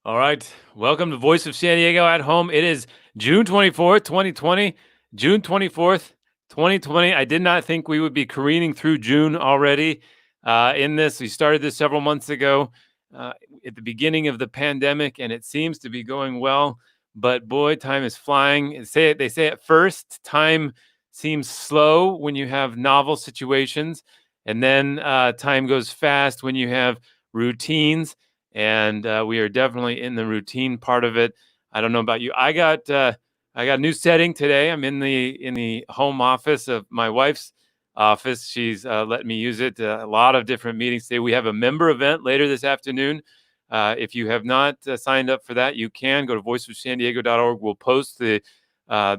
All right. Welcome to Voice of San Diego at Home. It is June 24th, 2020. June 24th, 2020. I did not think we would be careening through June already in this. We started this several months ago uh, at the beginning of the pandemic, and it seems to be going well. But boy, time is flying. They say at first, time seems slow when you have novel situations, and then time goes fast when you have routines, and we are definitely in the routine part of it. I don't know about you. I got a new setting today. I'm in the home office of my wife's office. She's letting me use it. A lot of different meetings today. We have a member event later this afternoon. If you have not signed up for that, you can go to voiceofsandiego.org. We'll post the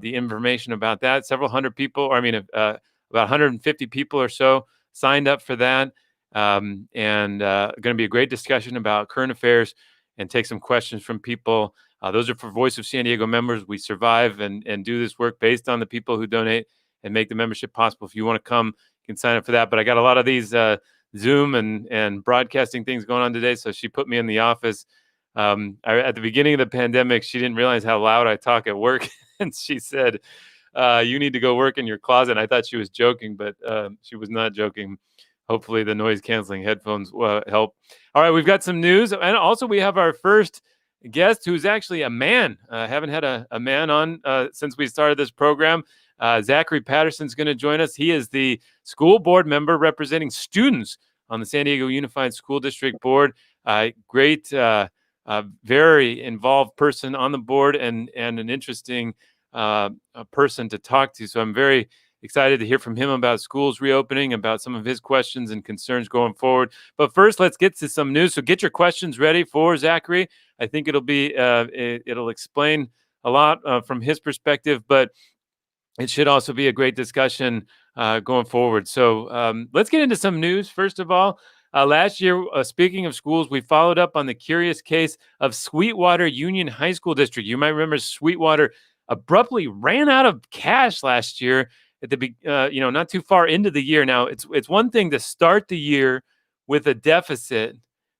information about that. Several hundred people, or I mean, about 150 people or so signed up for that. And going to be a great discussion about current affairs and take some questions from people. Those are for Voice of San Diego members. We survive and do this work based on the people who donate and make the membership possible. If you want to come, you can sign up for that. But I got a lot of these Zoom and broadcasting things going on today, so she put me in the office. At the beginning of the pandemic, she didn't realize how loud I talk at work, and she said, "You need to go work in your closet." And I thought she was joking, but she was not joking. Hopefully the noise canceling headphones help. All right, we've got some news. And also we have our first guest who's actually a man. Haven't had a man on since we started this program. Zachary Patterson is going to join us. He is the school board member representing students on the San Diego Unified School District Board. Great, very involved person on the board and an interesting person to talk to. So I'm very excited to hear from him about schools reopening, about some of his questions and concerns going forward. But first, let's get to some news. So get your questions ready for Zachary. I think it'll explain a lot from his perspective, but it should also be a great discussion going forward. So let's get into some news. First of all, last year, speaking of schools, we followed up on the curious case of Sweetwater Union High School District. You might remember Sweetwater abruptly ran out of cash last year at the not too far into the year. Now it's one thing to start the year with a deficit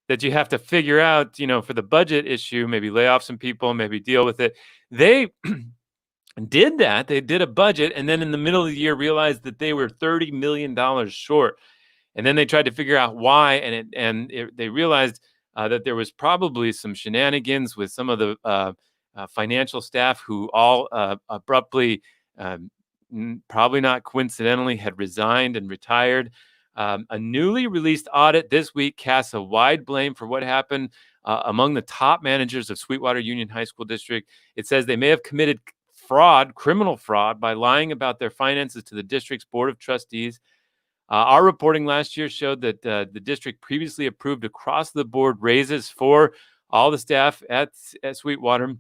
that you have to figure out, for the budget issue, maybe lay off some people, maybe deal with it. They did that. They did a budget, and then in the middle of the year realized that they were $30 million short. And then they tried to figure out why, and they realized that there was probably some shenanigans with some of the financial staff who all abruptly, probably not coincidentally, had resigned and retired. A newly released audit this week casts a wide blame for what happened among the top managers of Sweetwater Union High School District. It says they may have committed criminal fraud, by lying about their finances to the district's Board of Trustees. Our reporting last year showed that the district previously approved across-the-board raises for all the staff at Sweetwater,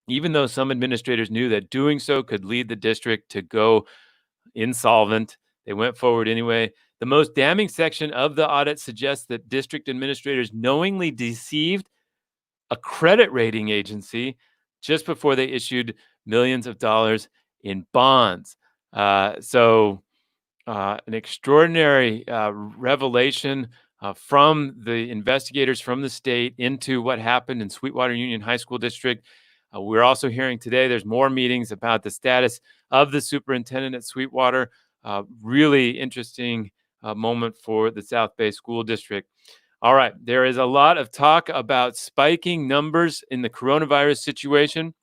even though some administrators knew that doing so could lead the district to go insolvent. They went forward anyway. The most damning section of the audit suggests that district administrators knowingly deceived a credit rating agency just before they issued millions of dollars in bonds. So an extraordinary revelation from the investigators from the state into what happened in Sweetwater Union High School District. We're also hearing today there's more meetings about the status of the superintendent at Sweetwater. Really interesting moment for the South Bay School District. All right, there is a lot of talk about spiking numbers in the coronavirus situation.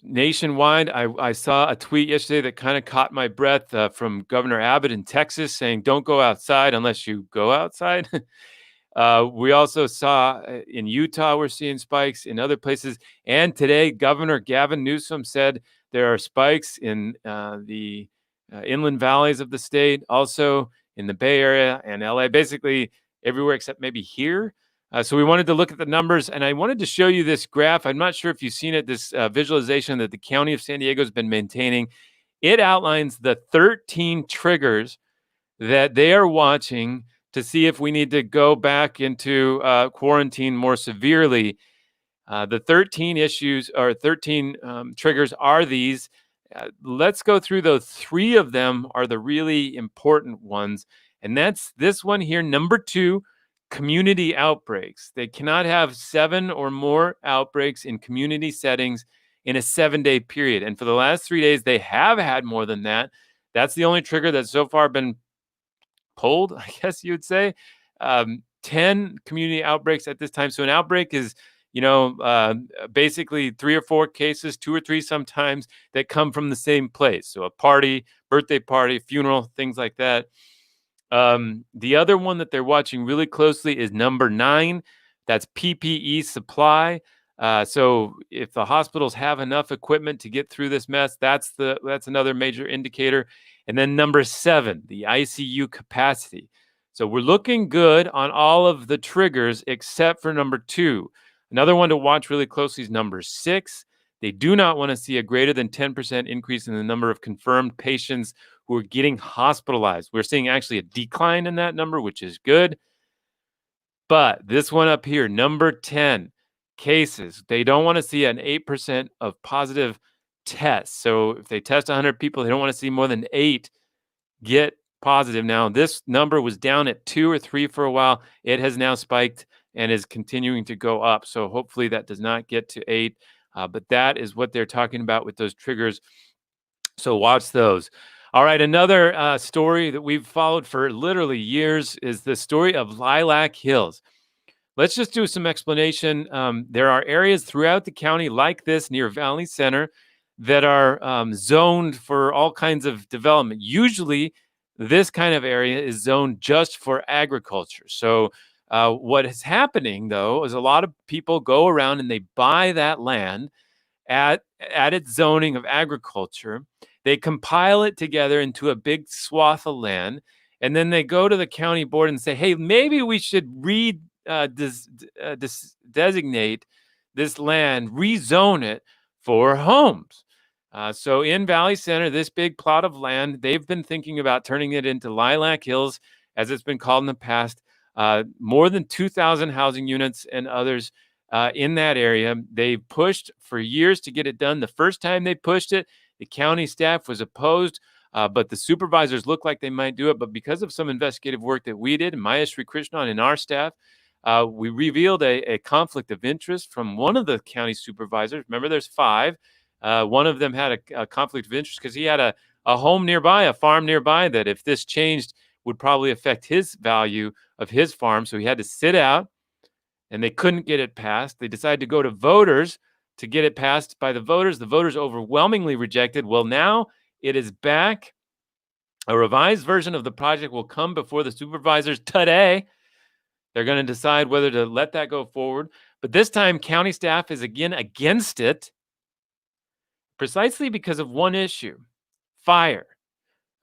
Nationwide, I saw a tweet yesterday that kind of caught my breath from Governor Abbott in Texas saying, "Don't go outside unless you go outside." We also saw in Utah, we're seeing spikes in other places. And today, Governor Gavin Newsom said there are spikes in the inland valleys of the state, also in the Bay Area and LA, basically everywhere except maybe here. So we wanted to look at the numbers, and I wanted to show you this graph. I'm not sure if you've seen it, this visualization that the County of San Diego has been maintaining. It outlines the 13 triggers that they are watching to see if we need to go back into quarantine more severely. The 13 issues or 13 triggers are these. Let's go through those. 3 of them are the really important ones. And that's this one here, number 2, community outbreaks. They cannot have 7 or more outbreaks in community settings in a 7-day period. And for the last 3 days, they have had more than that. That's the only trigger that's so far been pulled, I guess you would say. 10 community outbreaks at this time. So an outbreak is, basically 3 or 4 cases, 2 or 3 sometimes, that come from the same place. So a party, birthday party, funeral, things like that. The other one that they're watching really closely is number 9. That's PPE supply. So if the hospitals have enough equipment to get through this mess, that's another major indicator. And then number 7, the ICU capacity. So we're looking good on all of the triggers except for number 2. Another one to watch really closely is number 6. They do not want to see a greater than 10% increase in the number of confirmed patients who are getting hospitalized. We're seeing actually a decline in that number, which is good. But this one up here, number 10, cases. They don't want to see an 8% of positive tests. So if they test 100 people, they don't want to see more than 8 get positive. Now, this number was down at 2 or 3 for a while. It has now spiked and is continuing to go up. So hopefully that does not get to 8. But that is what they're talking about with those triggers. So watch those. All right, another story that we've followed for literally years is the story of Lilac Hills. Let's just do some explanation. There are areas throughout the county like this near Valley Center that are zoned for all kinds of development. Usually, this kind of area is zoned just for agriculture. So what is happening, though, is a lot of people go around and they buy that land at its zoning of agriculture. They compile it together into a big swath of land, and then they go to the county board and say, hey, maybe we should designate this land, rezone it for homes. So in Valley Center, this big plot of land, they've been thinking about turning it into Lilac Hills, as it's been called in the past. More than 2,000 housing units and others in that area. They pushed for years to get it done. The first time they pushed it, the county staff was opposed, but the supervisors looked like they might do it. But because of some investigative work that we did, Maya Sri Krishnan and our staff, we revealed a conflict of interest from one of the county supervisors. Remember, there's 5. One of them had a conflict of interest because he had a home nearby, a farm nearby, that if this changed would probably affect his value of his farm. So he had to sit out, and they couldn't get it passed. They decided to go to voters to get it passed by the voters. The voters overwhelmingly rejected. Well, now it is back. A revised version of the project will come before the supervisors today. They're going to decide whether to let that go forward. But this time, county staff is again against it, precisely because of one issue: fire.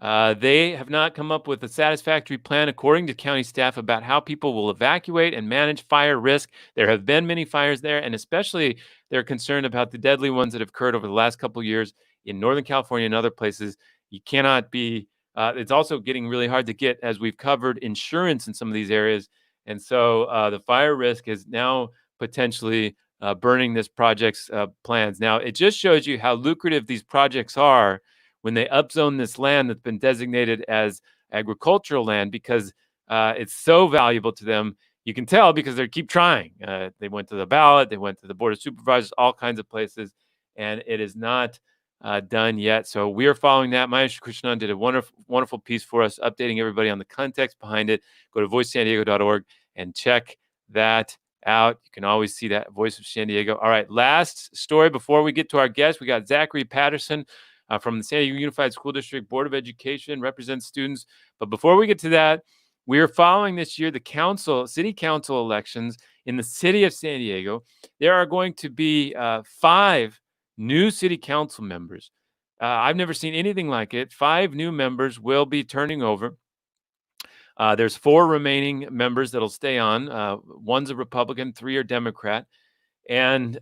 They have not come up with a satisfactory plan, according to county staff, about how people will evacuate and manage fire risk. There have been many fires there, and especially they're concerned about the deadly ones that have occurred over the last couple of years in Northern California and other places. You cannot be, it's also getting really hard to get, as we've covered, insurance in some of these areas. And so the fire risk is now potentially burning this project's plans. Now, it just shows you how lucrative these projects are when they upzone this land that's been designated as agricultural land, because it's so valuable to them. You can tell because they keep trying. They went to the ballot, they went to the Board of Supervisors, all kinds of places, and it is not done yet. So we are following that. Maya Krishnan did a wonderful, wonderful piece for us, updating everybody on the context behind it. Go to voicesandiego.org and check that out. You can always see that, Voice of San Diego. All right, last story before we get to our guest. We got Zachary Patterson from the San Diego Unified School District Board of Education, represents students. But before we get to that, we are following this year the city council elections in the city of San Diego. There are going to be 5 new city council members. I've never seen anything like it. 5 new members will be turning over. There's 4 remaining members that'll stay on. One's a Republican, 3 are Democrat. And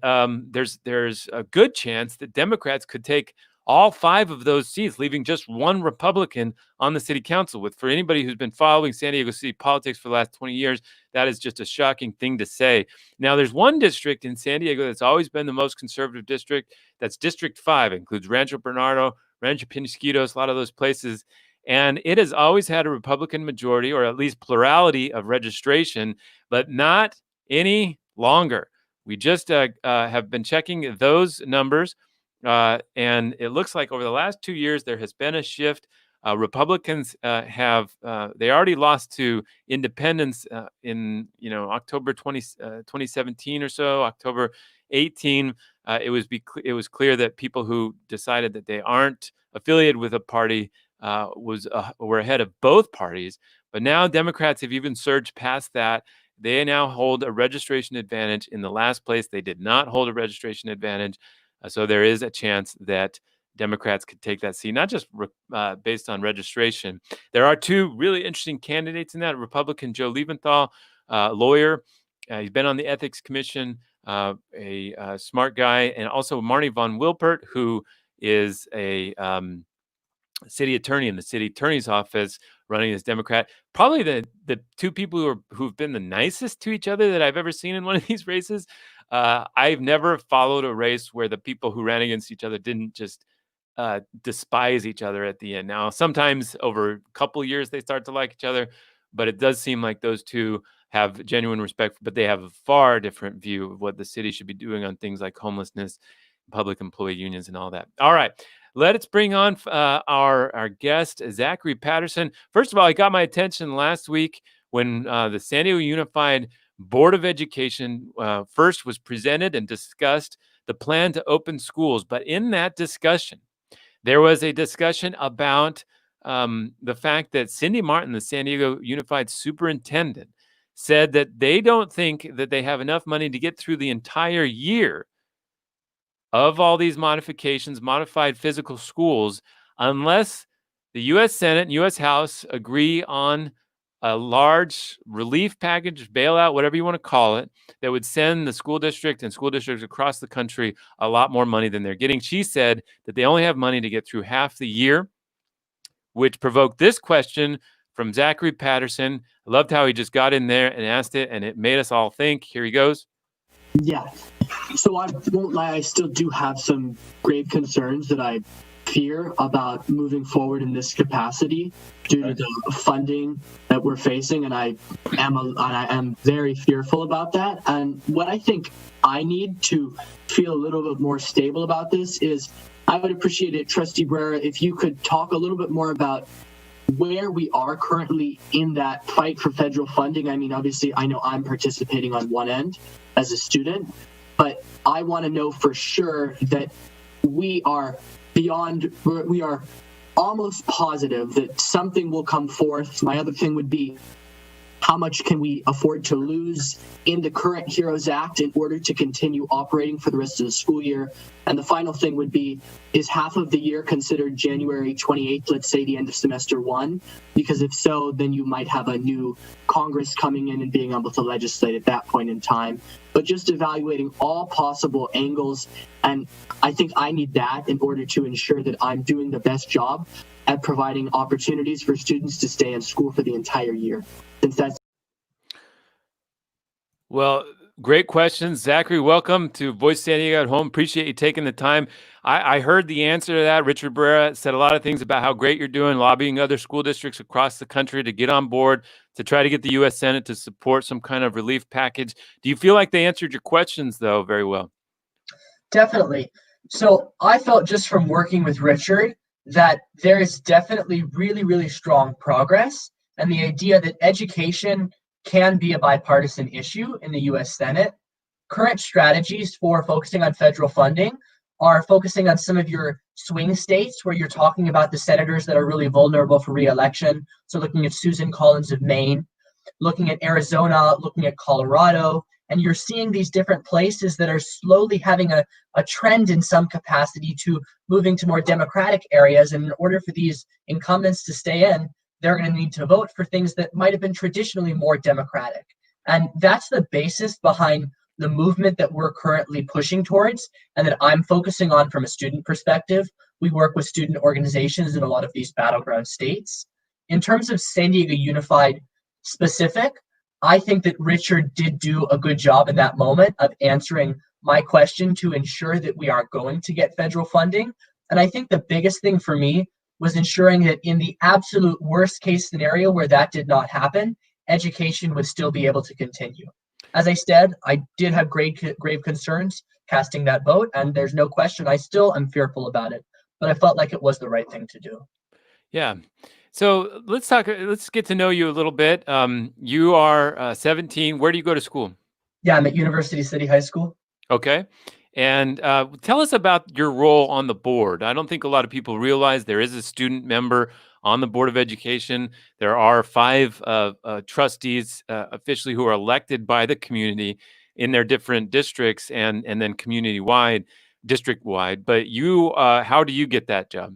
there's a good chance that Democrats could take all 5 of those seats, leaving just 1 Republican on the city council. For anybody who's been following San Diego city politics for the last 20 years, that is just a shocking thing to say. Now, there's one district in San Diego that's always been the most conservative district. That's District 5. It includes Rancho Bernardo, Rancho Penasquitos, a lot of those places. And it has always had a Republican majority, or at least plurality of registration, but not any longer. We just have been checking those numbers, and it looks like over the last 2 years there has been a shift. Republicans they already lost to independents in October 2017 or so, October 18. It was clear that people who decided that they aren't affiliated with a party were ahead of both parties. But now Democrats have even surged past that. They now hold a registration advantage. In the last place, they did not hold a registration advantage. So there is a chance that Democrats could take that seat, not just based on registration. There are two really interesting candidates in that. Republican Joe Leventhal, lawyer. He's been on the Ethics Commission, a smart guy, and also Marnie von Wilpert, who is a city attorney in the city attorney's office, running as Democrat. Probably the two people who've been the nicest to each other that I've ever seen in one of these races. I've never followed a race where the people who ran against each other didn't just despise each other at the end. Now, sometimes over a couple years they start to like each other, but it does seem like those two have genuine respect, but they have a far different view of what the city should be doing on things like homelessness, public employee unions, and all that. All right. Let's bring on our guest, Zachary Patterson. First of all, he got my attention last week when the San Diego Unified Board of Education first was presented and discussed the plan to open schools. But in that discussion, there was a discussion about the fact that Cindy Martin, the San Diego Unified Superintendent, said that they don't think that they have enough money to get through the entire year of all these modified physical schools, unless the U.S. Senate and U.S. House agree on a large relief package, bailout, whatever you want to call it, that would send the school district and school districts across the country a lot more money than they're getting. She said that they only have money to get through half the year, which provoked this question from Zachary Patterson. I loved how he just got in there and asked it, and it made us all think. Here he goes. Yeah. So I won't lie, I still do have some grave concerns that I fear about moving forward in this capacity due to the funding that we're facing, and I am very fearful about that. And what I think I need to feel a little bit more stable about this is I would appreciate it, Trusty Rare, if you could talk a little bit more about where we are currently in that fight for federal funding. I mean, obviously, I know I'm participating on one end as a student, but I want to know for sure that we are almost positive that something will come forth. My other thing would be, how much can we afford to lose in the current HEROES Act in order to continue operating for the rest of the school year? And the final thing would be, is half of the year considered January 28th, let's say the end of semester one? Because if so, then you might have a new Congress coming in and being able to legislate at that point in time. But just evaluating all possible angles, and I think I need that in order to ensure that I'm doing the best job at providing opportunities for students to stay in school for the entire year. Well, great questions. Zachary, welcome to Voice San Diego at Home. Appreciate you taking the time. I heard the answer to that. Richard Barrera said a lot of things about how great you're doing, lobbying other school districts across the country to get on board, to try to get the U.S. Senate to support some kind of relief package. Do you feel like they answered your questions, though, very well? Definitely. So I felt just from working with Richard that there is definitely really, really strong progress, and the idea that education can be a bipartisan issue in the U.S. Senate. Current strategies for focusing on federal funding are focusing on some of your swing states where you're talking about the senators that are really vulnerable for re-election. So looking at Susan Collins of Maine, looking at Arizona, looking at Colorado, and you're seeing these different places that are slowly having a trend in some capacity to moving to more democratic areas. And in order for these incumbents to stay in, they're going to need to vote for things that might have been traditionally more democratic. And that's the basis behind the movement that we're currently pushing towards and that I'm focusing on from a student perspective. We work with student organizations in a lot of these battleground states. In terms of San Diego Unified specific, I think that Richard did do a good job in that moment of answering my question to ensure that we are going to get federal funding. And I think the biggest thing for me was ensuring that in the absolute worst case scenario where that did not happen, education would still be able to continue. As I said, I did have grave concerns casting that vote, and there's no question I still am fearful about it, but I felt like it was the right thing to do. Yeah. So let's talk. Let's get to know you a little bit. You are 17. Where do you go to school? Yeah, I'm at University City High School. Okay. And tell us about your role on the board. I don't think a lot of people realize there is a student member on the Board of Education. There are 5 trustees officially who are elected by the community in their different districts and then community wide, district wide. But you, how do you get that job?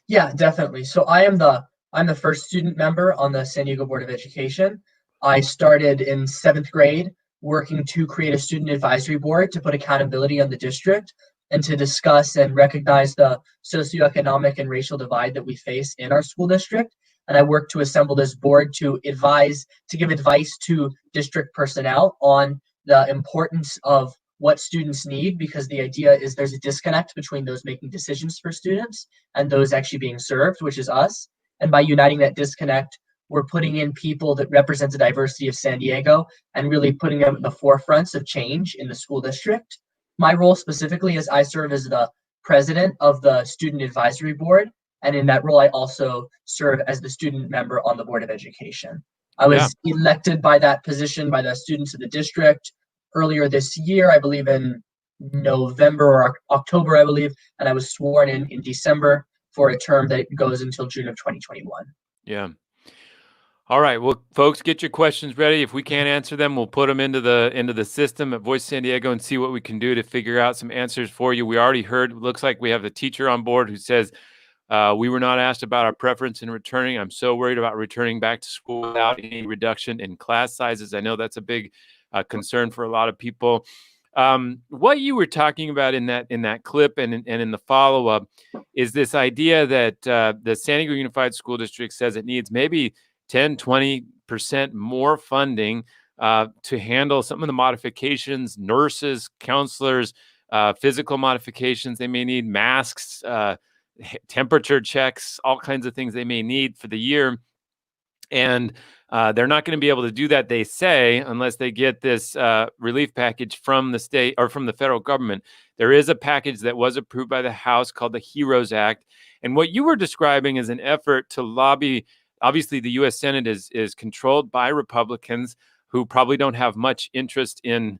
Yeah, definitely. So I'm the first student member on the San Diego Board of Education. I started in 7th grade working to create a student advisory board to put accountability on the district and to discuss and recognize the socioeconomic and racial divide that we face in our school district. And I worked to assemble this board to give advice to district personnel on the importance of what students need, because the idea is there's a disconnect between those making decisions for students and those actually being served, which is us. And by uniting that disconnect, we're putting in people that represent the diversity of San Diego and really putting them at the forefronts of change in the school district. My role specifically is I serve as the president of the student advisory board. And in that role, I also serve as the student member on the Board of Education. I was elected by that position by the students of the district earlier this year, I believe in November or October, I believe, and I was sworn in December for a term that goes until June of 2021. Yeah. All right. Well, folks, get your questions ready. If we can't answer them, we'll put them into the system at Voice San Diego and see what we can do to figure out some answers for you. We already heard, looks like we have the teacher on board who says, we were not asked about our preference in returning. I'm so worried about returning back to school without any reduction in class sizes. I know that's a big concern for a lot of people. What you were talking about in that clip and in the follow-up is this idea that the San Diego Unified School District says it needs maybe 10, 20% more funding to handle some of the modifications, nurses, counselors, physical modifications. They may need masks, temperature checks, all kinds of things they may need for the year. And they're not going to be able to do that, they say, unless they get this relief package from the state or from the federal government. There is a package that was approved by the House called the HEROES Act. And what you were describing is an effort to lobby. Obviously, the U.S. Senate is controlled by Republicans who probably don't have much interest in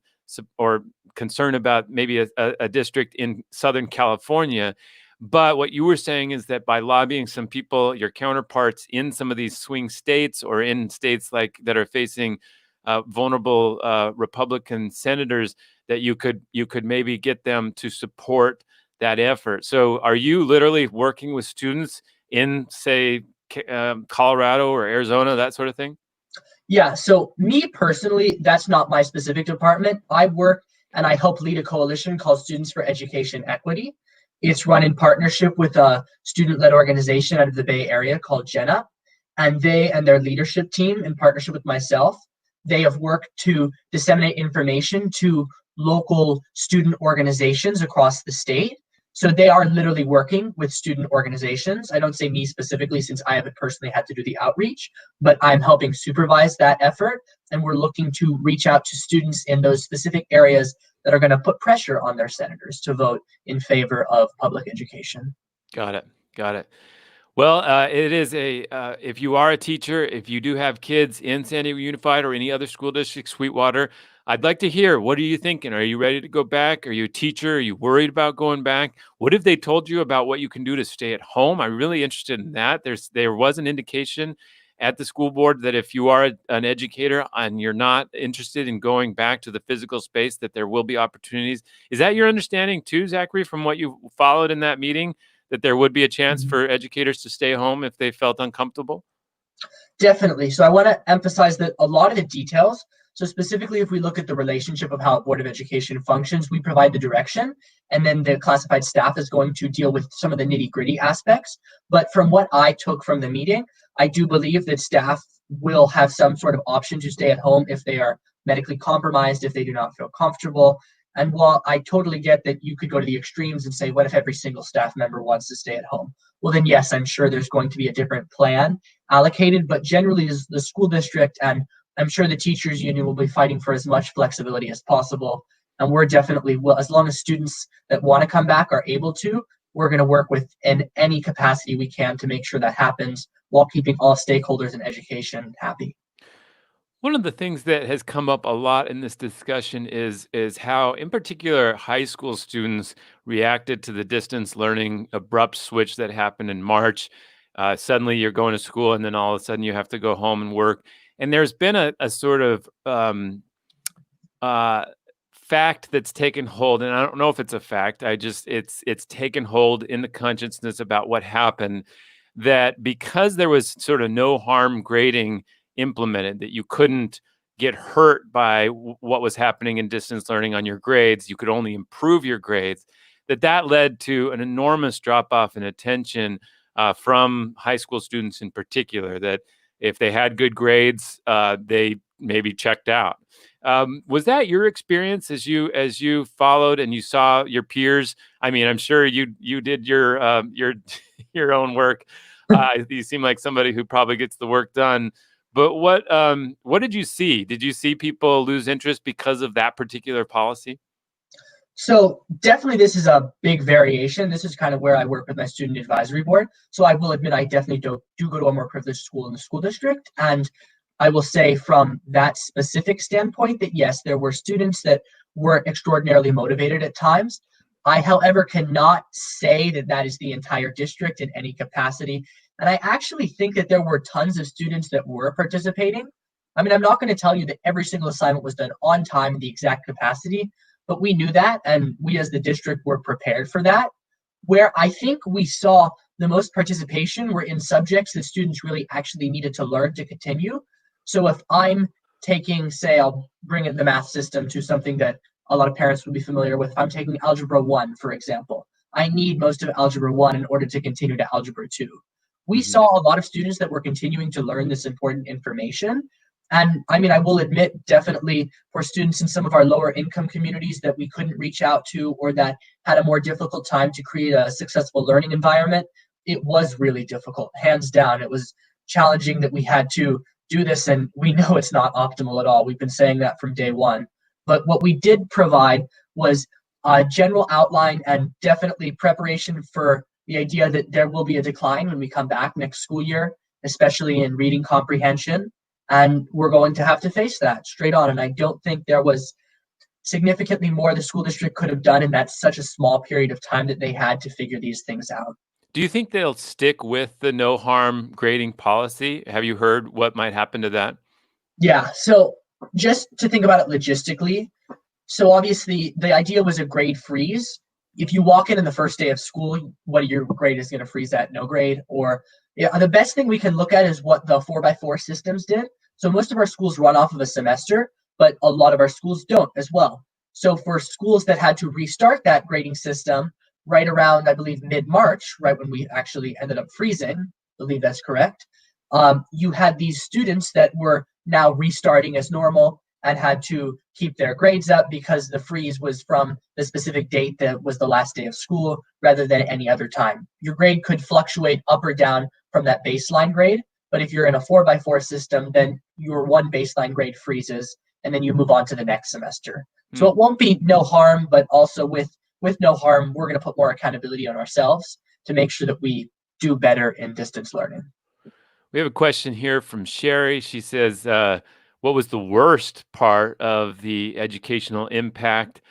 or concern about maybe a district in Southern California. But what you were saying is that by lobbying some people, your counterparts in some of these swing states or in states like that are facing vulnerable Republican senators, that you could maybe get them to support that effort. So are you literally working with students in, say, Colorado or Arizona, that sort of thing? Yeah, so me personally, that's not my specific department. I work and I help lead a coalition called Students for Education Equity. It's run in partnership with a student-led organization out of the Bay Area called Jenna. And they and their leadership team, in partnership with myself, they have worked to disseminate information to local student organizations across the state. So they are literally working with student organizations. I don't say me specifically since I haven't personally had to do the outreach, but I'm helping supervise that effort. And we're looking to reach out to students in those specific areas that are going to put pressure on their senators to vote in favor of public education. Got it. Well, it is if you are a teacher, if you do have kids in San Diego Unified or any other school district, Sweetwater, I'd like to hear, what are you thinking? Are you ready to go back? Are you a teacher? Are you worried about going back? What have they told you about what you can do to stay at home? I'm really interested in that. There was an indication at the school board that if you are an educator and you're not interested in going back to the physical space, that there will be opportunities. Is that your understanding too, Zachary, from what you followed in that meeting, that there would be a chance for educators to stay home if they felt uncomfortable? Definitely. So I want to emphasize that a lot of the details, so specifically if we look at the relationship of how a Board of Education functions, we provide the direction, and then the classified staff is going to deal with some of the nitty-gritty aspects. But from what I took from the meeting, I do believe that staff will have some sort of option to stay at home if they are medically compromised, if they do not feel comfortable. And while I totally get that you could go to the extremes and say, what if every single staff member wants to stay at home? Well, then yes, I'm sure there's going to be a different plan allocated, but generally the school district, and I'm sure the teachers union, will be fighting for as much flexibility as possible. And we're definitely, well, as long as students that want to come back are able to, we're going to work with in any capacity we can to make sure that happens while keeping all stakeholders in education happy. One of the things that has come up a lot in this discussion is how, in particular, high school students reacted to the distance learning abrupt switch that happened in March. Suddenly, you're going to school, and then all of a sudden, you have to go home and work. And there's been a sort of fact that's taken hold, and I don't know if it's a fact. It's taken hold in the consciousness about what happened. That because there was sort of no harm grading implemented, that you couldn't get hurt by what was happening in distance learning on your grades, you could only improve your grades, that led to an enormous drop off in attention from high school students in particular, that if they had good grades, they maybe checked out. Was that your experience as you followed and you saw your peers? I mean, I'm sure you did your your own work. You seem like somebody who probably gets the work done. But what did you see? Did you see people lose interest because of that particular policy? So definitely this is a big variation. This is kind of where I work with my student advisory board. So I will admit I definitely do go to a more privileged school in the school district. And I will say from that specific standpoint that yes, there were students that were extraordinarily motivated at times. I, however, cannot say that that is the entire district in any capacity. And I actually think that there were tons of students that were participating. I mean, I'm not going to tell you that every single assignment was done on time in the exact capacity, but we knew that, and we as the district were prepared for that. Where I think we saw the most participation were in subjects that students really actually needed to learn to continue. So if I'm taking, say, I'll bring in the math system to something that a lot of parents would be familiar with. If I'm taking Algebra 1, for example, I need most of Algebra 1 in order to continue to Algebra 2. We saw a lot of students that were continuing to learn this important information. And I mean, I will admit, definitely for students in some of our lower income communities that we couldn't reach out to, or that had a more difficult time to create a successful learning environment, it was really difficult. Hands down, it was challenging that we had to do this, and we know it's not optimal at all. We've been saying that from day one. But what we did provide was a general outline and definitely preparation for the idea that there will be a decline when we come back next school year, especially in reading comprehension. And we're going to have to face that straight on. And I don't think there was significantly more the school district could have done in that such a small period of time that they had to figure these things out. Do you think they'll stick with the no harm grading policy? Have you heard what might happen to that? Yeah, so just to think about it logistically, so obviously the idea was a grade freeze. If you walk in the first day of school, what your grade is going to freeze at? No grade. Or the best thing we can look at is what the 4x4 systems did. So most of our schools run off of a semester, but a lot of our schools don't as well. So for schools that had to restart that grading system right around, I believe, mid-March, right when we actually ended up freezing, I believe that's correct, you had these students that were now restarting as normal and had to keep their grades up because the freeze was from the specific date that was the last day of school rather than any other time. Your grade could fluctuate up or down from that baseline grade, but if you're in a 4x4 system, then your one baseline grade freezes and then you move on to the next semester. So it won't be no harm, but also with no harm, we're going to put more accountability on ourselves to make sure that we do better in distance learning. We have a question here from Sherry. She says, what was the worst part of the educational impact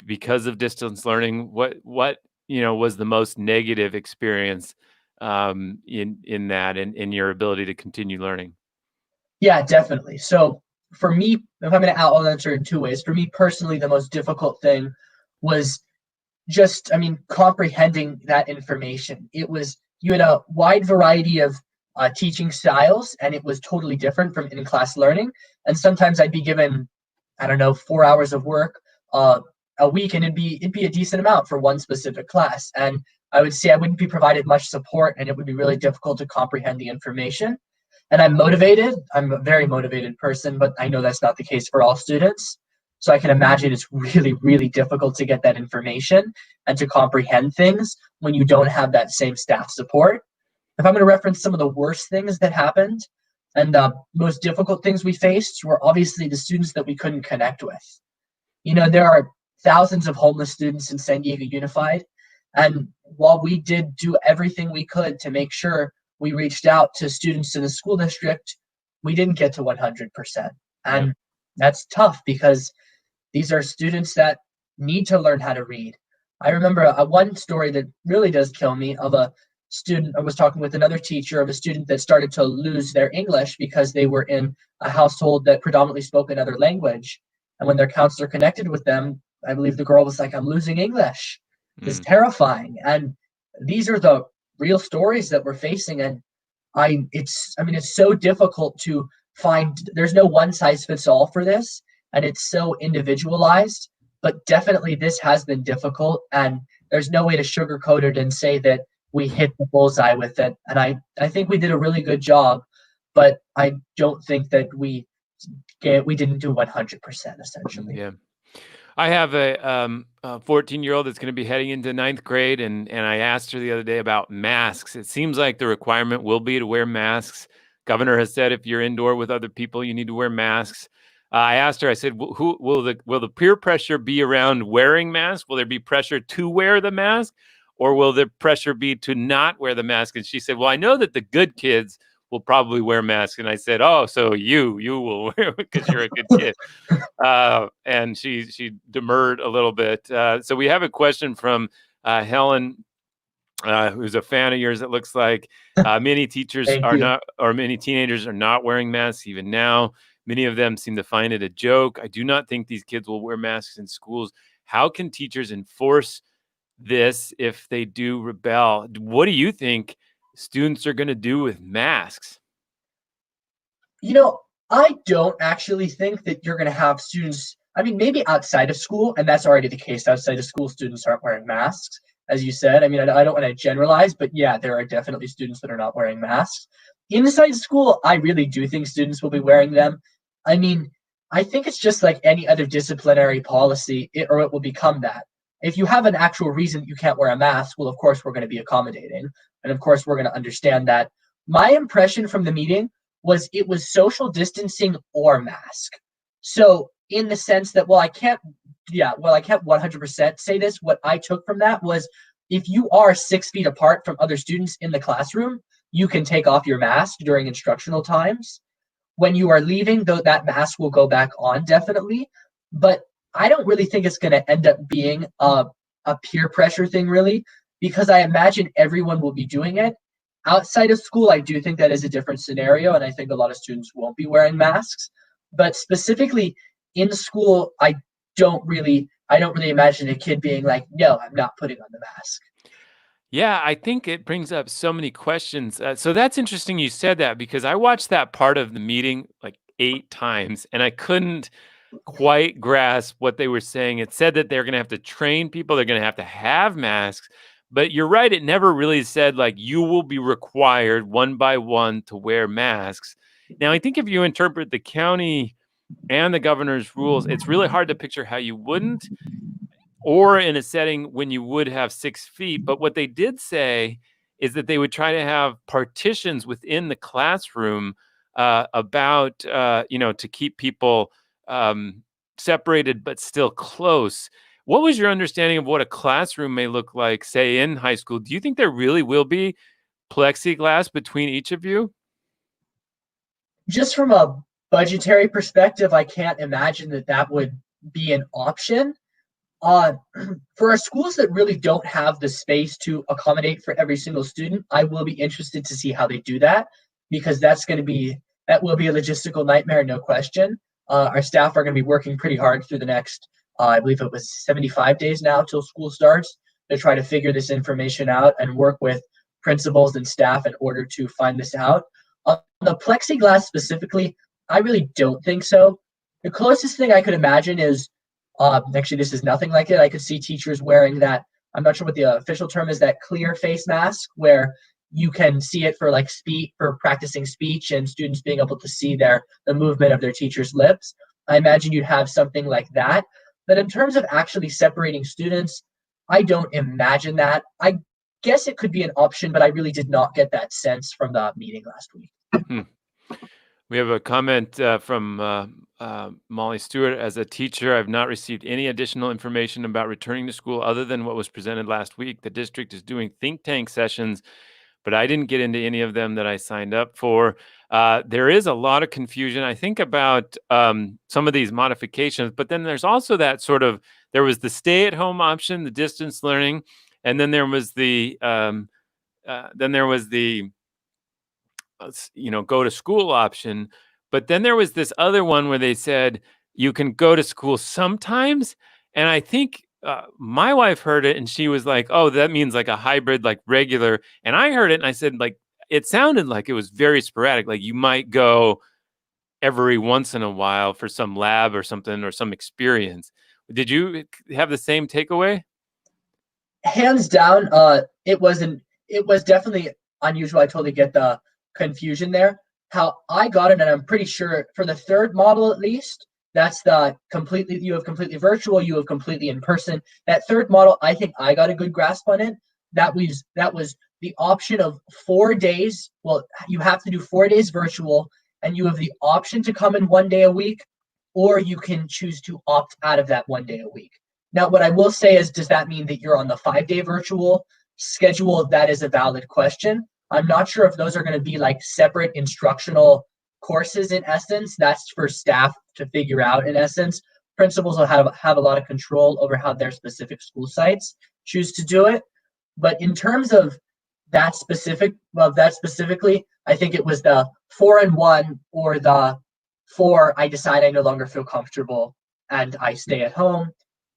because of distance learning? What was the most negative experience in that, in your ability to continue learning? Yeah, definitely. So for me, if I'm going to answer in two ways. For me personally, the most difficult thing was just, comprehending that information. You had a wide variety of teaching styles, and it was totally different from in-class learning. And sometimes I'd be given, 4 hours of work a week, and it'd be a decent amount for one specific class. And I would say I wouldn't be provided much support, and it would be really difficult to comprehend the information. And I'm motivated. I'm a very motivated person, but I know that's not the case for all students. So I can imagine it's really, really difficult to get that information and to comprehend things when you don't have that same staff support. If I'm going to reference some of the worst things that happened and the most difficult things we faced were obviously the students that we couldn't connect with. You know, there are thousands of homeless students in San Diego Unified. And while we did do everything we could to make sure we reached out to students in the school district, we didn't get to 100%. And that's tough because these are students that need to learn how to read. I remember one story that really does kill me of a student. I was talking with another teacher of a student that started to lose their English because they were in a household that predominantly spoke another language. And when their counselor connected with them, I believe the girl was like, "I'm losing English." It's terrifying. And these are the real stories that we're facing. And it's so difficult to find. There's no one size fits all for this. And it's so individualized, but definitely this has been difficult. And there's no way to sugarcoat it and say that we hit the bullseye with it. And I think we did a really good job, but I don't think that we didn't do 100% essentially. Yeah. I have a 14-year-old that's going to be heading into ninth grade, and I asked her the other day about masks. It seems like the requirement will be to wear masks. Governor has said if you're indoor with other people, you need to wear masks. I asked her, I said, who will the peer pressure be around wearing masks? Will there be pressure to wear the mask, or will the pressure be to not wear the mask? And she said, well, I know that the good kids will probably wear masks. And I said, oh, so you will wear because you're a good kid. And she demurred a little bit. So we have a question from Helen, who's a fan of yours. It looks like many teachers are not, or many teenagers are not wearing masks even now. Many of them seem to find it a joke. I do not think these kids will wear masks in schools. How can teachers enforce this if they do rebel? What do you think students are going to do with masks? You know, I don't actually think that you're going to have students, I mean, maybe outside of school, and that's already the case. Outside of school, students aren't wearing masks, as you said. I mean, I don't want to generalize, but yeah, there are definitely students that are not wearing masks. Inside school, I really do think students will be wearing them. I mean, I think it's just like any other disciplinary policy, it will become that. If you have an actual reason you can't wear a mask, well, of course, we're going to be accommodating. And of course, we're going to understand that. My impression from the meeting was it was social distancing or mask. So in the sense that, I can't 100% say this. What I took from that was if you are 6 feet apart from other students in the classroom, you can take off your mask during instructional times. When you are leaving, though, that mask will go back on definitely. But I don't really think it's going to end up being a peer pressure thing, really, because I imagine everyone will be doing it. Outside of school, I do think that is a different scenario, and I think a lot of students won't be wearing masks. But specifically in school, I don't really imagine a kid being like, "No, I'm not putting on the mask." Yeah, I think it brings up so many questions. So that's interesting you said that because I watched that part of the meeting like 8 times and I couldn't quite grasp what they were saying. It said that they're going to have to train people, they're going to have masks. But you're right, it never really said like you will be required one by one to wear masks. Now, I think if you interpret the county and the governor's rules, it's really hard to picture how you wouldn't, or in a setting when you would have 6 feet. But what they did say is that they would try to have partitions within the classroom to keep people separated but still close. What was your understanding of what a classroom may look like, say, in high school? Do you think there really will be plexiglass between each of you? Just from a budgetary perspective, I can't imagine that would be an option. For our schools that really don't have the space to accommodate for every single student, I will be interested to see how they do that, because that will be a logistical nightmare, no question. Our staff are going to be working pretty hard through the next, I believe it was 75 days now till school starts, to try to figure this information out and work with principals and staff in order to find this out. On the plexiglass specifically, I really don't think so. The closest thing I could imagine is, actually, this is nothing like it. I could see teachers wearing that, I'm not sure what the official term is, that clear face mask where you can see it for practicing speech and students being able to see the movement of their teacher's lips. I imagine you'd have something like that. But in terms of actually separating students, I don't imagine that. I guess it could be an option, but I really did not get that sense from the meeting last week. Hmm. We have a comment from Molly Stewart. As a teacher, I've not received any additional information about returning to school other than what was presented last week. The district is doing think tank sessions, but I didn't get into any of them that I signed up for. There is a lot of confusion, I think, about some of these modifications, but then there's also that sort of, there was the stay-at-home option, the distance learning, and then there was the go to school option. But then there was this other one where they said you can go to school sometimes. And I think my wife heard it and she was like, oh, that means like a hybrid, like regular. And I heard it and I said, like, it sounded like it was very sporadic. Like you might go every once in a while for some lab or something or some experience. Did you have the same takeaway? Hands down, it was definitely unusual. I totally get the confusion there. How I got it, and I'm pretty sure for the third model at least, that's the completely, you have completely virtual, you have completely in person. That third model, I think I got a good grasp on it. That was the option of 4 days. Well, you have to do 4 days virtual, and you have the option to come in 1 day a week, or you can choose to opt out of that 1 day a week. Now, what I will say is, does that mean that you're on the 5-day virtual schedule? That is a valid question. I'm not sure if those are going to be like separate instructional courses in essence. That's for staff to figure out in essence. Principals will have a lot of control over how their specific school sites choose to do it. But in terms of that specifically, I think it was the 4 and 1 or the 4, I decide I no longer feel comfortable and I stay at home.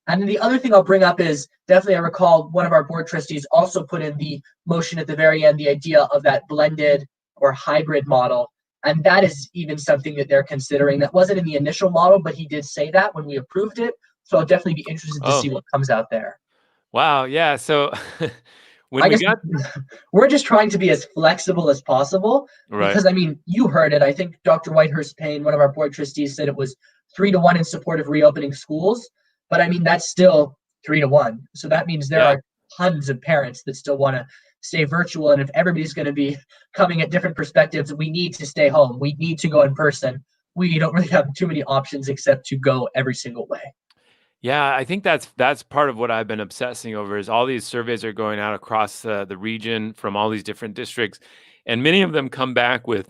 And then the other thing I'll bring up is definitely I recall one of our board trustees also put in the motion at the very end, the idea of that blended or hybrid model. And that is even something that they're considering. That wasn't in the initial model, but he did say that when we approved it. So I'll definitely be interested to see what comes out there. Wow. Yeah. So I guess we're just trying to be as flexible as possible because, I mean, you heard it. I think Dr. Whitehurst Payne, one of our board trustees, said it was 3-1 in support of reopening schools. But I mean, that's still 3-1. So that means there are tons of parents that still want to stay virtual. And if everybody's going to be coming at different perspectives, we need to stay home. We need to go in person. We don't really have too many options except to go every single way. Yeah, I think that's part of what I've been obsessing over is all these surveys are going out across the region from all these different districts. And many of them come back with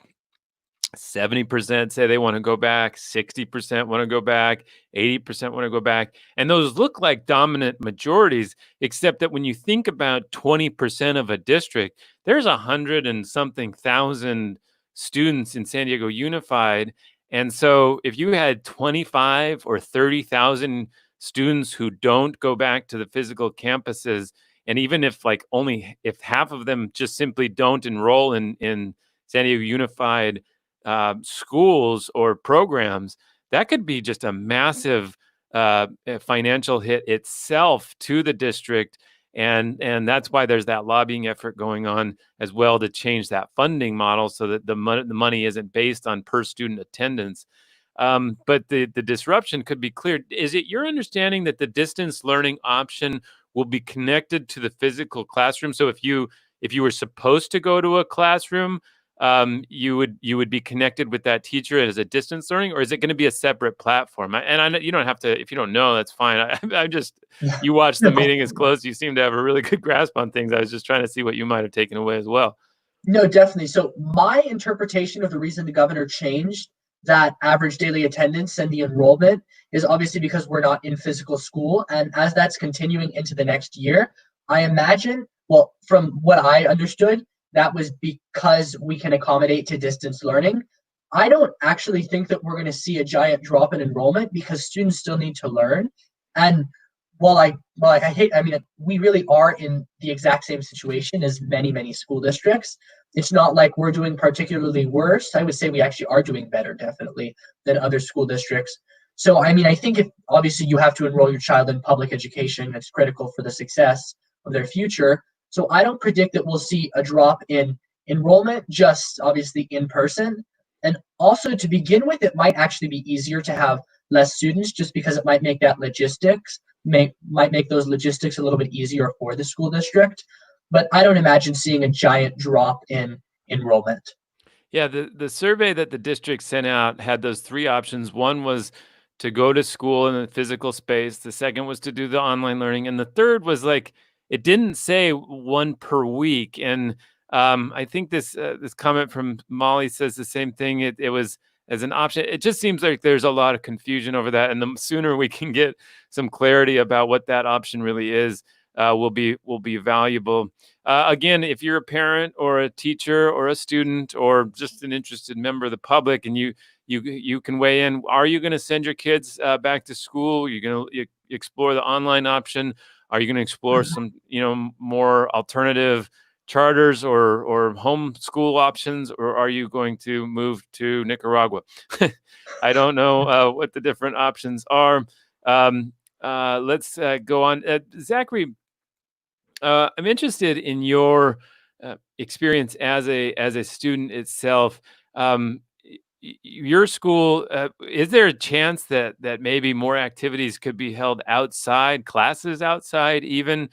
70% say they want to go back, 60% want to go back, 80% want to go back. And those look like dominant majorities, except that when you think about 20% of a district, there's 100 and something thousand students in San Diego Unified. And so if you had 25 or 30,000 students who don't go back to the physical campuses, and even if if half of them just simply don't enroll in San Diego Unified schools or programs, that could be just a massive financial hit itself to the district. And that's why there's that lobbying effort going on as well to change that funding model so that the money isn't based on per student attendance. But the disruption could be clear. Is it your understanding that the distance learning option will be connected to the physical classroom? So if you were supposed to go to a classroom, you would be connected with that teacher as a distance learning, or is it going to be a separate platform? And I know you don't have to, if you don't know, that's fine. I just, you watched the meeting as close. You seem to have a really good grasp on things. I was just trying to see what you might have taken away as well. No, definitely. So my interpretation of the reason the governor changed that average daily attendance and the enrollment is obviously because we're not in physical school. And as that's continuing into the next year, I imagine, well, from what I understood, that was because we can accommodate to distance learning. I don't actually think that we're going to see a giant drop in enrollment because students still need to learn. And I mean, we really are in the exact same situation as many, many school districts. It's not like we're doing particularly worse. I would say we actually are doing better, definitely, than other school districts. So, I mean, I think if obviously you have to enroll your child in public education, it's critical for the success of their future. So I don't predict that we'll see a drop in enrollment, just obviously in person. And also to begin with, it might actually be easier to have less students, just because it might make that might make those logistics a little bit easier for the school district. But I don't imagine seeing a giant drop in enrollment. Yeah, the survey that the district sent out had those three options. One was to go to school in a physical space. The second was to do the online learning, and the third was like it didn't say one per week. And I think this comment from Molly says the same thing. It was as an option. It just seems like there's a lot of confusion over that, and the sooner we can get some clarity about what that option really is, will be valuable. Again, if you're a parent or a teacher or a student or just an interested member of the public, and you can weigh in. Are you going to send your kids back to school? You're going to explore the online option. Are you going to explore some more alternative charters or homeschool options, or are you going to move to Nicaragua? I don't know what the different options are. Let's go on. Zachary, I'm interested in your experience as a student itself. Your school, is there a chance that maybe more activities could be held outside, classes outside, even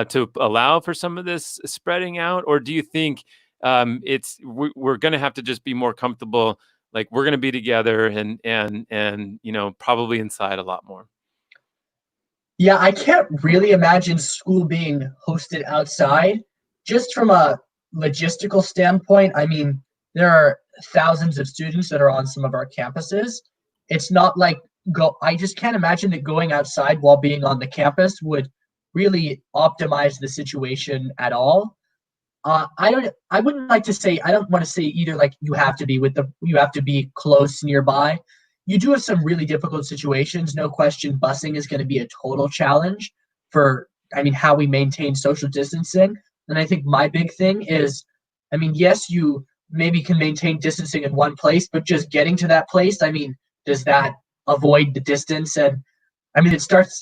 to allow for some of this spreading out, or do you think we're going to have to just be more comfortable, like we're going to be together and probably inside a lot more? Yeah, I can't really imagine school being hosted outside. Just from a logistical standpoint, I mean, there are thousands of students that are on some of our campuses. It's not like I just can't imagine that going outside while being on the campus would really optimize the situation at all. I wouldn't like to say, I don't want to say either like you have to be close nearby. You do have some really difficult situations. No question, busing is going to be a total challenge for, I mean, how we maintain social distancing. And I think my big thing is, I mean, yes, you maybe can maintain distancing in one place, but just getting to that place, I mean, does that avoid the distance? And I mean, it starts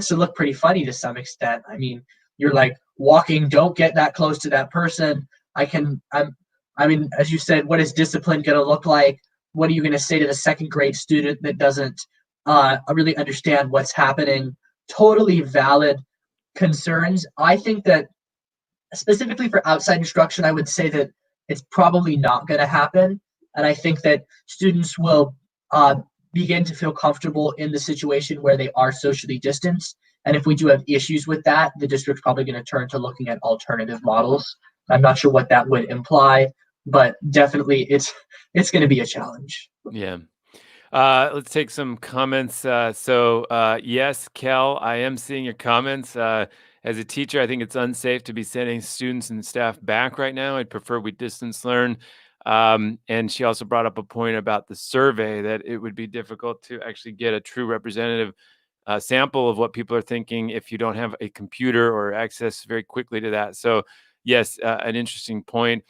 to look pretty funny to some extent. I mean, you're like walking, don't get that close to that person. I mean, as you said, what is discipline going to look like? What are you going to say to the second grade student that doesn't really understand what's happening? Totally valid concerns. I think that specifically for outside instruction, I would say that it's probably not going to happen. And I think that students will begin to feel comfortable in the situation where they are socially distanced. And if we do have issues with that, the district's probably going to turn to looking at alternative models. I'm not sure what that would imply, but definitely it's going to be a challenge. Yeah. Let's take some comments. Yes, Kel, I am seeing your comments. As a teacher, I think it's unsafe to be sending students and staff back right now. I'd prefer we distance learn. And she also brought up a point about the survey, that it would be difficult to actually get a true representative sample of what people are thinking if you don't have a computer or access very quickly to that. So yes, an interesting point.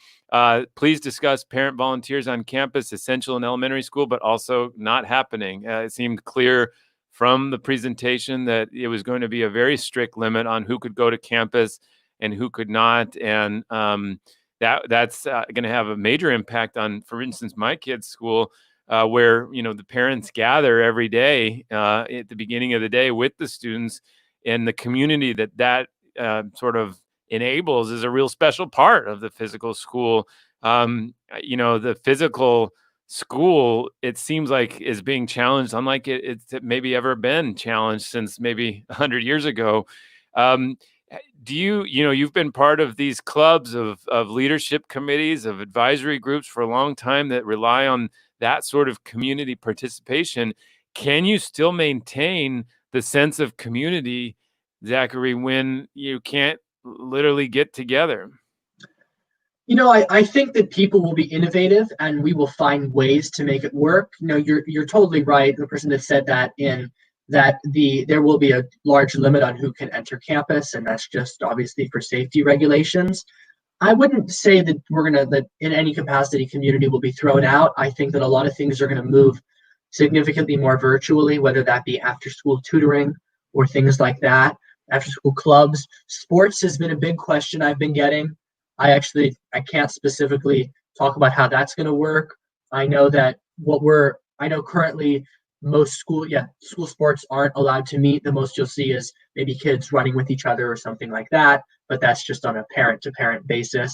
Please discuss parent volunteers on campus, essential in elementary school, but also not happening. It seemed clear from the presentation that it was going to be a very strict limit on who could go to campus and who could not. And that's going to have a major impact on, for instance, my kid's school, where the parents gather every day at the beginning of the day with the students, and the community that sort of enables is a real special part of the physical school. The physical school, it seems like, is being challenged unlike it's maybe ever been challenged since maybe 100 years ago. Do you've been part of these clubs of leadership committees, of advisory groups for a long time that rely on that sort of community participation. Can you still maintain the sense of community, Zachary, when you can't literally get together? I think that people will be innovative and we will find ways to make it work. You're totally right. The person that said that there will be a large limit on who can enter campus, and that's just obviously for safety regulations. I wouldn't say that that in any capacity community will be thrown out. I think that a lot of things are going to move significantly more virtually, whether that be after school tutoring or things like that, after school clubs. Sports has been a big question I've been getting. I can't specifically talk about how that's going to work. I know that currently school sports aren't allowed to meet. The most you'll see is maybe kids running with each other or something like that, but that's just on a parent to parent basis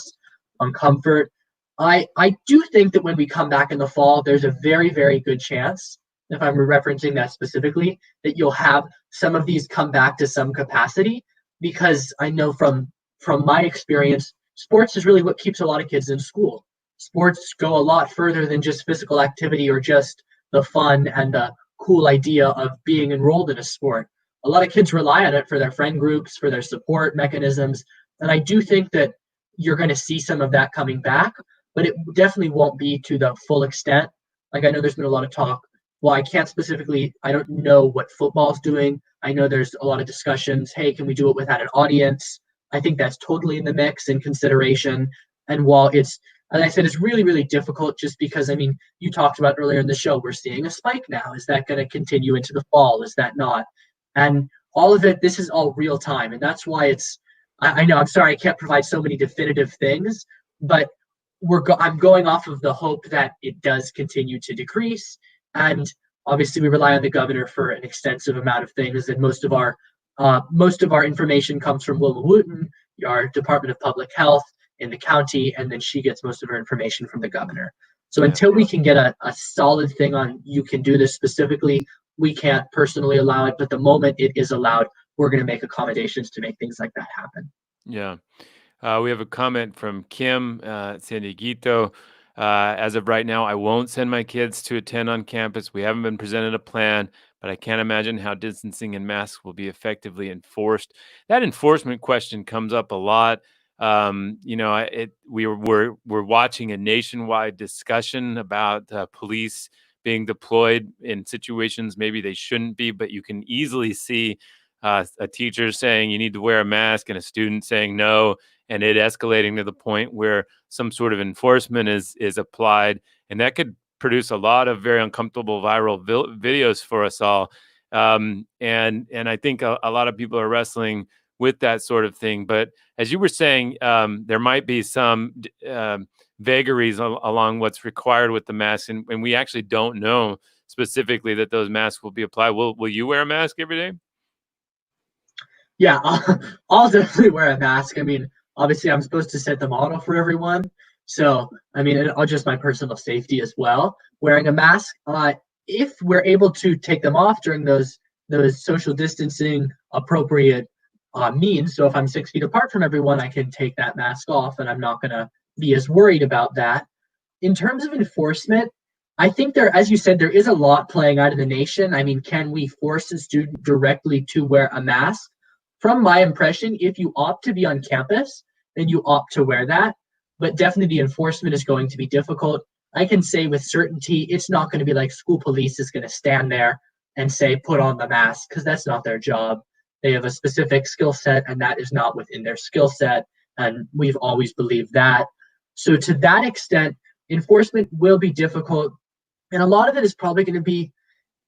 on comfort. I do think that when we come back in the fall, there's a very, very good chance, if I'm referencing that specifically, that you'll have some of these come back to some capacity, because I know from my experience, sports is really what keeps a lot of kids in school. Sports go a lot further than just physical activity or just the fun and the cool idea of being enrolled in a sport. A lot of kids rely on it for their friend groups, for their support mechanisms. And I do think that you're going to see some of that coming back, but it definitely won't be to the full extent. Like, I know there's been a lot of talk. Well, I don't know what football's doing. I know there's a lot of discussions. Hey, can we do it without an audience? I think that's totally in the mix and consideration. And while it's, as I said, it's really, really difficult just because, I mean, you talked about earlier in the show, we're seeing a spike now. Is that going to continue into the fall? Is that not? And all of it, this is all real time. And that's why I know, I'm sorry, I can't provide so many definitive things, but I'm going off of the hope that it does continue to decrease. And obviously we rely on the governor for an extensive amount of things. And most of our information comes from Wilma Wooten, our Department of Public Health in the county, and then she gets most of her information from the governor. So until we can get a solid thing on you can do this specifically, we can't personally allow it. But the moment it is allowed, we're going to make accommodations to make things like that happen. Yeah. We have a comment from Kim San Dieguito. As of right now, I won't send my kids to attend on campus. We haven't been presented a plan, but I can't imagine how distancing and masks will be effectively enforced. That enforcement question comes up a lot. We're watching a nationwide discussion about police being deployed in situations maybe they shouldn't be, but you can easily see a teacher saying you need to wear a mask and a student saying no, and it escalating to the point where some sort of enforcement is applied, and that could produce a lot of very uncomfortable viral videos for us all. And I think a lot of people are wrestling with that sort of thing. But as you were saying, there might be some vagaries along what's required with the mask, and we actually don't know specifically that those masks will be applied. Will you wear a mask every day? Yeah, I'll definitely wear a mask. I mean, obviously, I'm supposed to set the model for everyone. So, I mean, I'll just my personal safety as well. Wearing a mask, if we're able to take them off during those social distancing appropriate means. So if I'm 6 feet apart from everyone, I can take that mask off, and I'm not going to be as worried about that. In terms of enforcement, I think as you said, there is a lot playing out in the nation. I mean, can we force a student directly to wear a mask? From my impression, if you opt to be on campus, then you opt to wear that. But definitely the enforcement is going to be difficult. I can say with certainty, it's not going to be like school police is going to stand there and say, put on the mask, because that's not their job. They have a specific skill set, and that is not within their skill set. And we've always believed that. So to that extent, enforcement will be difficult. And a lot of it is probably going to be,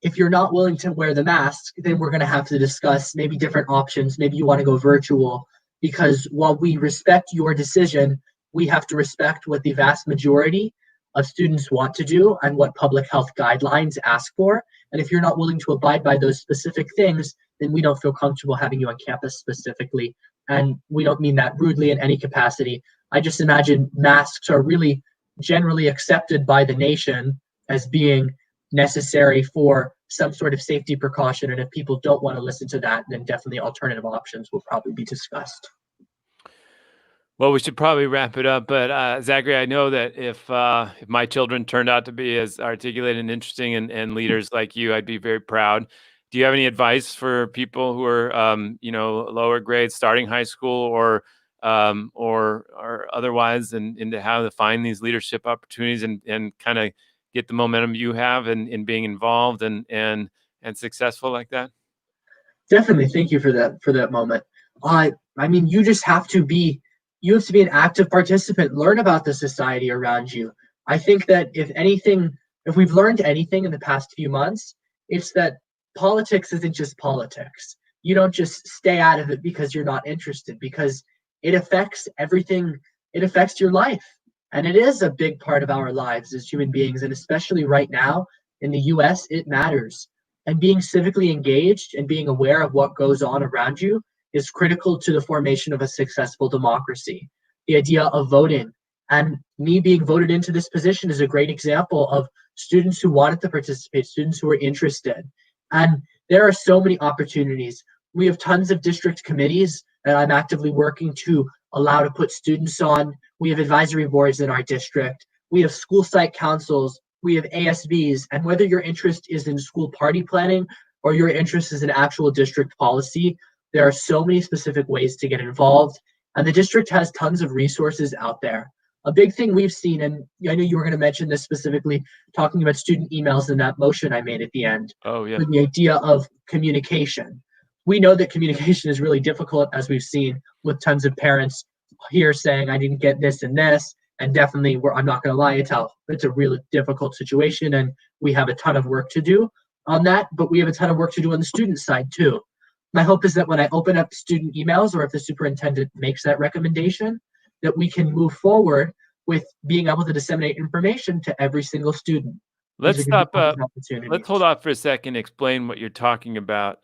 if you're not willing to wear the mask, then we're going to have to discuss maybe different options. Maybe you want to go virtual, because while we respect your decision, we have to respect what the vast majority of students want to do and what public health guidelines ask for. And if you're not willing to abide by those specific things, then we don't feel comfortable having you on campus specifically. And we don't mean that rudely in any capacity. I just imagine masks are really generally accepted by the nation as being necessary for some sort of safety precaution. And if people don't want to listen to that, then definitely alternative options will probably be discussed. Well, we should probably wrap it up. But Zachary, I know that if my children turned out to be as articulate and interesting and leaders like you, I'd be very proud. Do you have any advice for people who are, lower grades, starting high school, or otherwise, and into how to find these leadership opportunities and kind of get the momentum you have in being involved and successful like that? Definitely, thank you for that moment. I mean, you have to be an active participant. Learn about the society around you. I think that if we've learned anything in the past few months, it's that politics isn't just politics. You don't just stay out of it because you're not interested, because it affects everything. It affects your life. And it is a big part of our lives as human beings. And especially right now, in the US, it matters. And being civically engaged and being aware of what goes on around you is critical to the formation of a successful democracy. The idea of voting, and me being voted into this position is a great example of students who wanted to participate, students who were interested. And there are so many opportunities. We have tons of district committees that I'm actively working to allow to put students on. We have advisory boards in our district. We have school site councils. We have ASBs. And whether your interest is in school party planning or your interest is in actual district policy, there are so many specific ways to get involved. And the district has tons of resources out there. A big thing we've seen, and I know you were going to mention this specifically, talking about student emails and that motion I made at the end. Oh, yeah. The idea of communication. We know that communication is really difficult, as we've seen with tons of parents here saying, I didn't get this and this. And definitely, I'm not going to lie, it's a really difficult situation, and we have a ton of work to do on that, but we have a ton of work to do on the student side too. My hope is that when I open up student emails, or if the superintendent makes that recommendation, that we can move forward with being able to disseminate information to every single student. Let's These are stop. gonna be opportunities. Let's hold off for a second. Explain what you're talking about.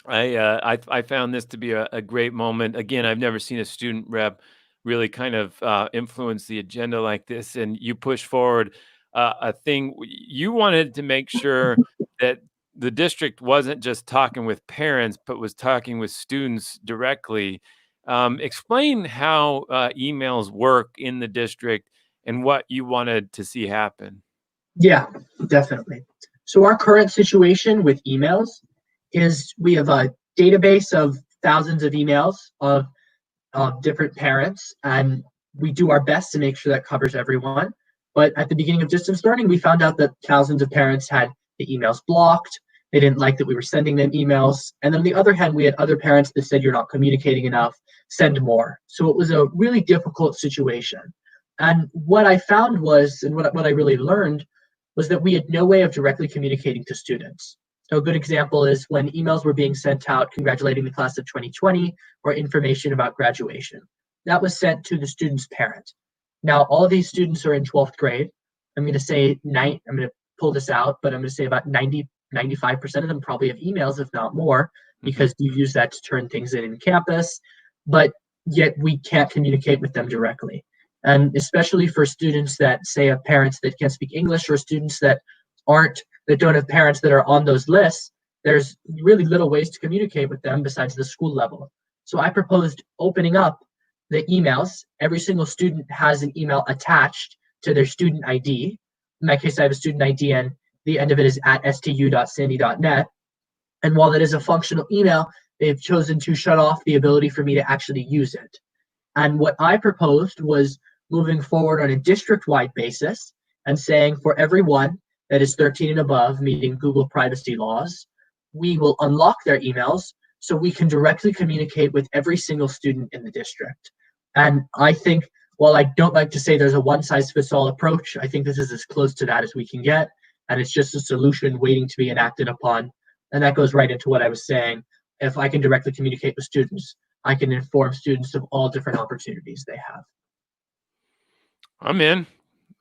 I found this to be a great moment. Again, I've never seen a student rep really kind of influence the agenda like this, and you push forward a thing. You wanted to make sure that the district wasn't just talking with parents, but was talking with students directly. Explain how emails work in the district and what you wanted to see happen. Yeah, definitely. So our current situation with emails is we have a database of thousands of emails of different parents, and we do our best to make sure that covers everyone. But at the beginning of distance learning, we found out that thousands of parents had the emails blocked. They didn't like that we were sending them emails. And then on the other hand, we had other parents that said, you're not communicating enough, send more. So it was a really difficult situation. And what I found was, and what I really learned, was that we had no way of directly communicating to students. So a good example is when emails were being sent out congratulating the class of 2020 or information about graduation. That was sent to the student's parent. Now, all of these students are in 12th grade. I'm going to pull this out, but I'm going to say about 95% of them probably have emails, if not more, because you use that to turn things in campus, but yet we can't communicate with them directly. And especially for students that say have parents that can't speak English, or students that don't have parents that are on those lists, there's really little ways to communicate with them besides the school level. So I proposed opening up the emails. Every single student has an email attached to their student ID. In my case, I have a student ID, and the end of it is at stu.sandy.net. And while that is a functional email, they've chosen to shut off the ability for me to actually use it. And what I proposed was moving forward on a district-wide basis and saying for everyone that is 13 and above, meeting Google privacy laws, we will unlock their emails so we can directly communicate with every single student in the district. And I think, while I don't like to say there's a one-size-fits-all approach, I think this is as close to that as we can get, and it's just a solution waiting to be enacted upon. And that goes right into what I was saying. If I can directly communicate with students, I can inform students of all different opportunities they have. I'm in.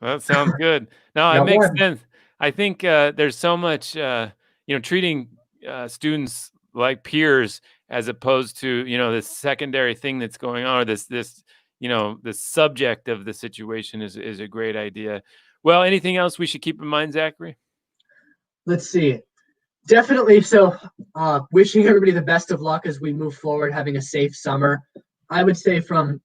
That sounds good. No, it makes sense. I think there's so much, treating students like peers as opposed to, this secondary thing that's going on, or this subject of the situation is a great idea. Well, anything else we should keep in mind, Zachary? Let's see. Definitely. So wishing everybody the best of luck as we move forward, having a safe summer. I would say from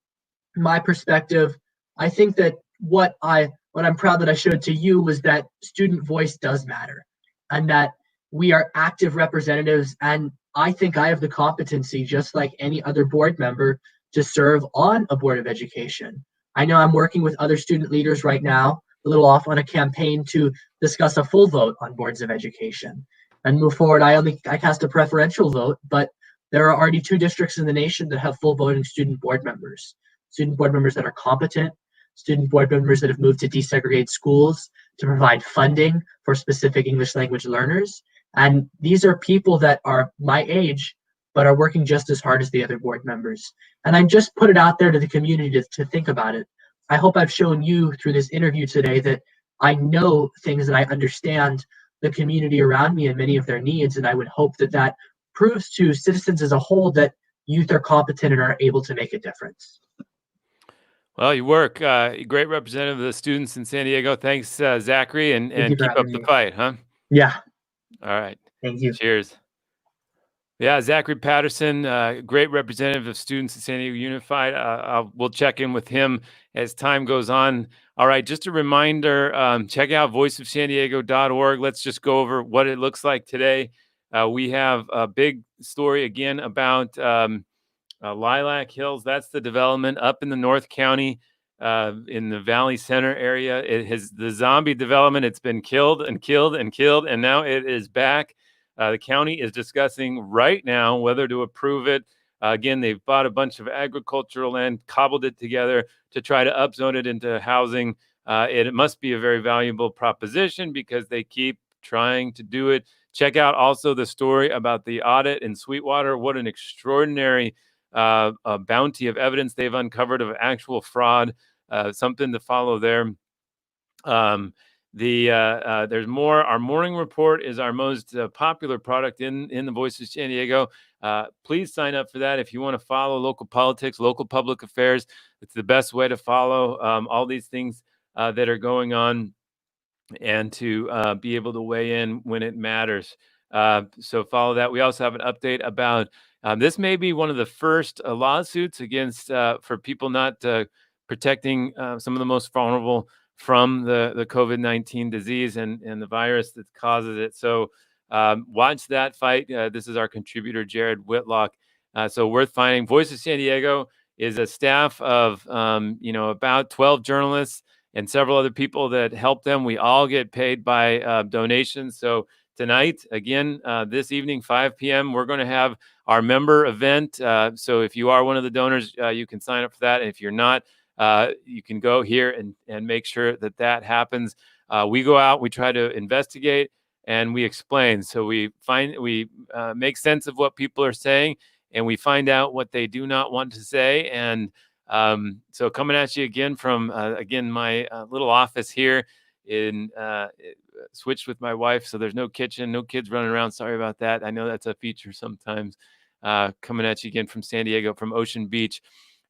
my perspective, I think that what I'm proud that I showed to you was that student voice does matter, and that we are active representatives. And I think I have the competency, just like any other board member, to serve on a board of education. I know I'm working with other student leaders right now, a little off on a campaign to discuss a full vote on boards of education and move forward. I cast a preferential vote, but there are already 2 districts in the nation that have full voting student board members that are competent, student board members that have moved to desegregated schools to provide funding for specific English language learners. And these are people that are my age, but are working just as hard as the other board members. And I just put it out there to the community to think about it. I hope I've shown you through this interview today that I know things and I understand the community around me and many of their needs. And I would hope that that proves to citizens as a whole that youth are competent and are able to make a difference. Well, you work. Great representative of the students in San Diego. Thanks, Zachary, Thank you and for keep up having the me. fight, huh? Yeah, All right. thank you. Cheers. Yeah, Zachary Patterson, great representative of students at San Diego Unified. We'll check in with him as time goes on. All right, just a reminder, check out voiceofsandiego.org. Let's just go over what it looks like today. We have a big story again about Lilac Hills. That's the development up in the North County, in the Valley Center area. It has the zombie development. It's been killed and killed and killed, and now it is back. The county is discussing right now whether to approve it. Again, they've bought a bunch of agricultural land, cobbled it together to try to upzone it into housing. It must be a very valuable proposition because they keep trying to do it. Check out also the story about the audit in Sweetwater. What an extraordinary a bounty of evidence they've uncovered of actual fraud. Something to follow there. There's more. Our morning report is our most popular product in the Voice of San Diego. Please sign up for that if you want to follow local politics, local public affairs. It's the best way to follow all these things that are going on, and to be able to weigh in when it matters. So follow that. We also have an update about this may be one of the first lawsuits against for people not protecting some of the most vulnerable from the COVID-19 disease and the virus that causes it. So watch that fight. This is our contributor, Jared Whitlock. So worth finding. Voice of San Diego is a staff of about 12 journalists and several other people that help them. We all get paid by donations. So tonight, again, this evening, 5 p.m., we're going to have our member event. So if you are one of the donors, you can sign up for that. And if you're not, you can go here and make sure that happens. We go out, we try to investigate, and we explain. So we make sense of what people are saying, and we find out what they do not want to say. And so coming at you again from my little office here in switched with my wife, so there's no kitchen, no kids running around. Sorry about that. I know that's a feature sometimes. Coming at you again from San Diego, from Ocean Beach.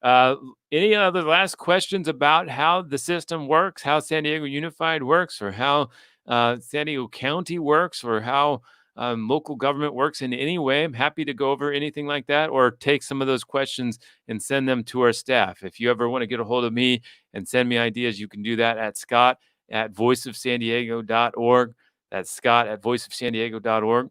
Any other last questions about how the system works, how San Diego Unified works, or how San Diego County works, or how local government works in any way? I'm happy to go over anything like that, or take some of those questions and send them to our staff. If you ever want to get a hold of me and send me ideas, you can do that at scott@voiceofsandiego.org. That's scott@voiceofsandiego.org.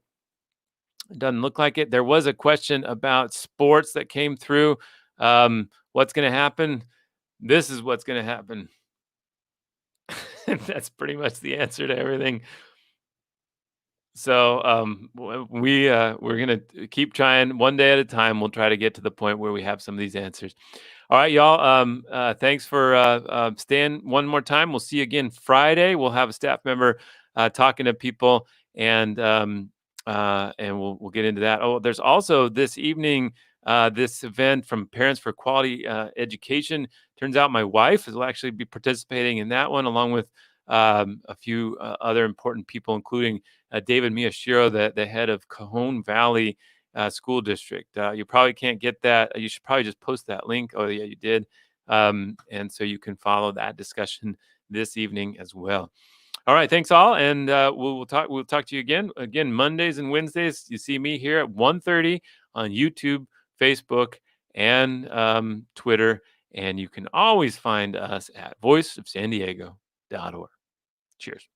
It doesn't look like it. There was a question about sports that came through. What's going to happen? This is what's going to happen. That's pretty much the answer to everything. So we're gonna keep trying one day at a time. We'll try to get to the point where we have some of these answers. All right, y'all. Thanks for staying one more time. We'll see you again Friday. We'll have a staff member talking to people, and we'll get into that. Oh, there's also this evening this event from Parents for Quality Education. Turns out my wife will actually be participating in that one, along with a few other important people, including David Miyashiro, the head of Cajon Valley School District. You probably can't get that. You should probably just post that link. Oh, yeah, you did. And so you can follow that discussion this evening as well. All right, thanks all, and we'll talk to you again Mondays and Wednesdays. You see me here at 1:30 on YouTube, Facebook, and Twitter, and you can always find us at voiceofsandiego.org. Cheers.